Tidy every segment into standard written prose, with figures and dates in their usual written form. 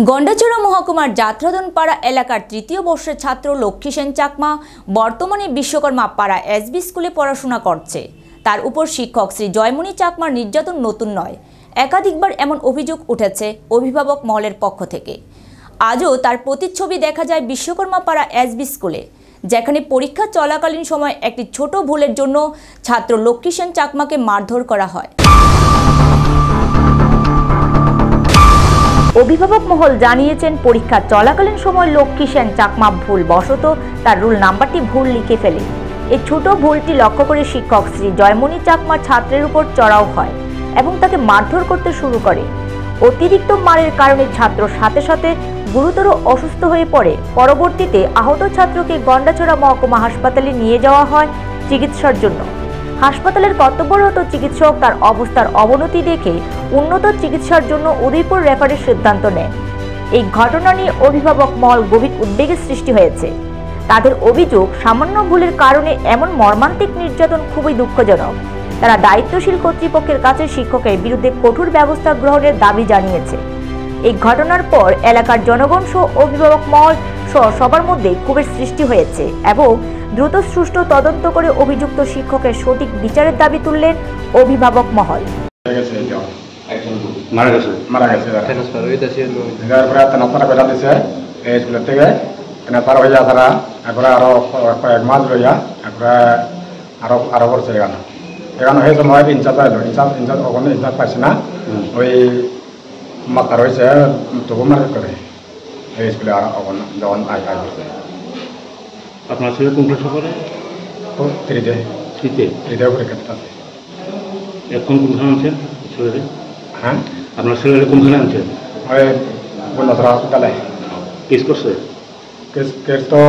গন্ডাছড়া মহকুমার যাত্রাধনপাড়া এলাকার তৃতীয় বর্ষের ছাত্র লক্ষ্মী সেন চাকমা বর্তমানে বিশ্বকর্মা পাড়া এসবি স্কুলে পড়াশোনা করছে। তার উপর শিক্ষক শ্রী জয়মণি চাকমার নির্যাতন নতুন নয়, একাধিকবার এমন অভিযোগ উঠেছে অভিভাবক মহলের পক্ষ থেকে। আজও তার প্রতিচ্ছবি দেখা যায় বিশ্বকর্মা পাড়া এসবি স্কুলে, যেখানে পরীক্ষা চলাকালীন সময় একটি ছোট ভুলের জন্য ছাত্র লক্ষ্মী সেন চাকমাকে মারধর করা হয়। অভিভাবক মহল জানিয়েছেন, পরীক্ষা চলাকালীন সময় লক্ষ্মী সেন চাকমা ভুলবশত তার রোল নাম্বারটি ভুল লিখে ফেলে। এই ছোট ভুলটি লক্ষ্য করে শিক্ষক শ্রী জয়মণি চাকমা ছাত্রের উপর চড়াও হয় এবং তাকে মারধর করতে শুরু করে। অতিরিক্ত মারের কারণে ছাত্র সাথে সাথে গুরুতর অসুস্থ হয়ে পড়ে। পরবর্তীতে আহত ছাত্রকে গন্ডাছড়া মহকুমা হাসপাতালে নিয়ে যাওয়া হয় চিকিৎসার জন্য। হাসপাতালের কর্তব্যরত চিকিৎসক তার অবস্থার অবনতি দেখে উন্নত চিকিৎসার জন্য উদয়পুর রেফারের সিদ্ধান্ত নেয়। এই ঘটনা নিয়ে অভিভাবক মহল গভীর উদ্বেগের সৃষ্টি হয়েছে। তাদের অভিযোগ, সামান্য ভুলের কারণে এমন মর্মান্তিক নির্যাতন খুবই দুঃখজনক। তারা দায়িত্বশীল কর্তৃপক্ষের কাছে শিক্ষকের বিরুদ্ধে কঠোর ব্যবস্থা গ্রহণের দাবি জানিয়েছে। এই ঘটনার পর এলাকার জনগণ সহ অভিভাবক মহল সহ সবার মধ্যে ক্ষোভের সৃষ্টি হয়েছে এবং দ্রুত সুষ্ঠু তদন্ত করে অভিযুক্ত শিক্ষকের সঠিক বিচারের দাবি তুললেন অভিভাবক মহল। মাতার হয়েছে তবু মার্কেট করে এই স্কুলে যখন আপনার ছেলে কোন ক্লাসে পড়ে? তৃতীয় পরীক্ষা আছে। এখন কোনখানে আনছেন ছেলেরে? হ্যাঁ, আপনার ছেলেরে কোনখানে আনছেন? ওই বন্যাছড়া হসপিটালে। কেস করছে? কেস তো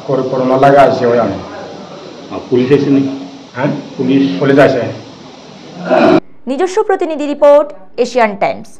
করোনা লাগে আসছে। ওই আমি পুলিশ আইসে নাকি? হ্যাঁ, পুলিশ আসে। নিজস্ব প্রতিনিধি রিপোর্ট, এশিয়ান টাইমস।